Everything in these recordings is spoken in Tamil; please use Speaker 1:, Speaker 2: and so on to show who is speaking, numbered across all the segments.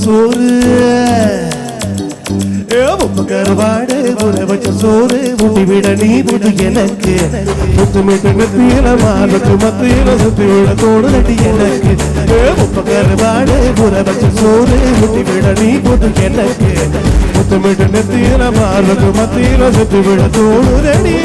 Speaker 1: சோறு கருவாடு ஊற வச்ச சோறு ஊட்டி விட நீ புது எனக்கு முத்துமிட்டு நெத்தியில மாலுக்கு மத்தியில சுத்தி விட தோடு நட்டி எனக்கு கருவாடு ஊற வச்ச சோறு ஊட்டி விட நீ புது எனக்கு முத்துமிட்டு நெத்தியில மாலுக்கு மத்தியில சுத்தி விட தோடு நடி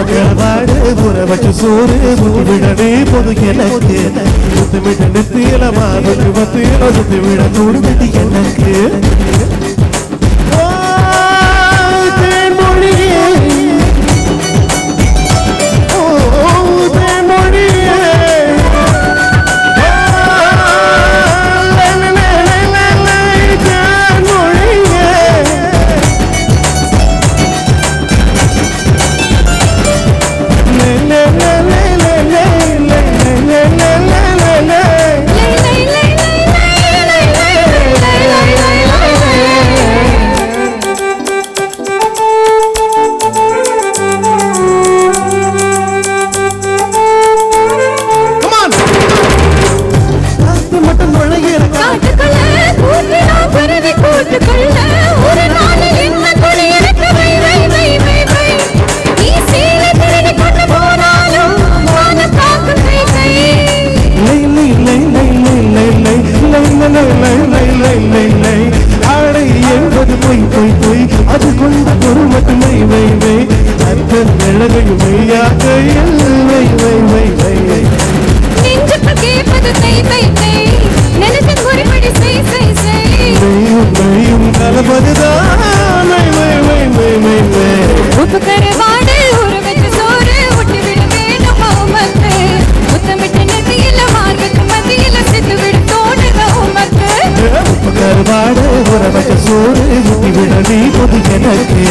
Speaker 1: கருவாடு ஊற வச்ச சோறு ஊட்டி விட நீ புது எனக்கு முத்துமிட்டு நெத்தியில மாலுக்கு மத்தியில சுத்தி விட தோடு நட்டி எனக்கு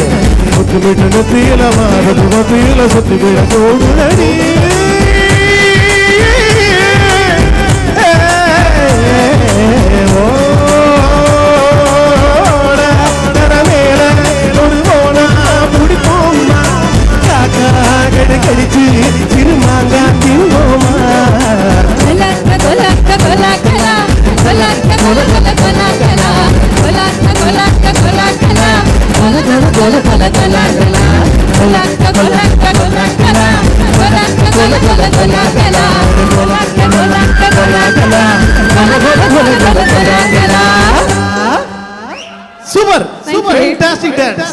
Speaker 1: முத்துமிட்டு நெத்தியில மாலுக்கு மத்தியில சுத்தி விட தோடு நடி Super, fantastic dance.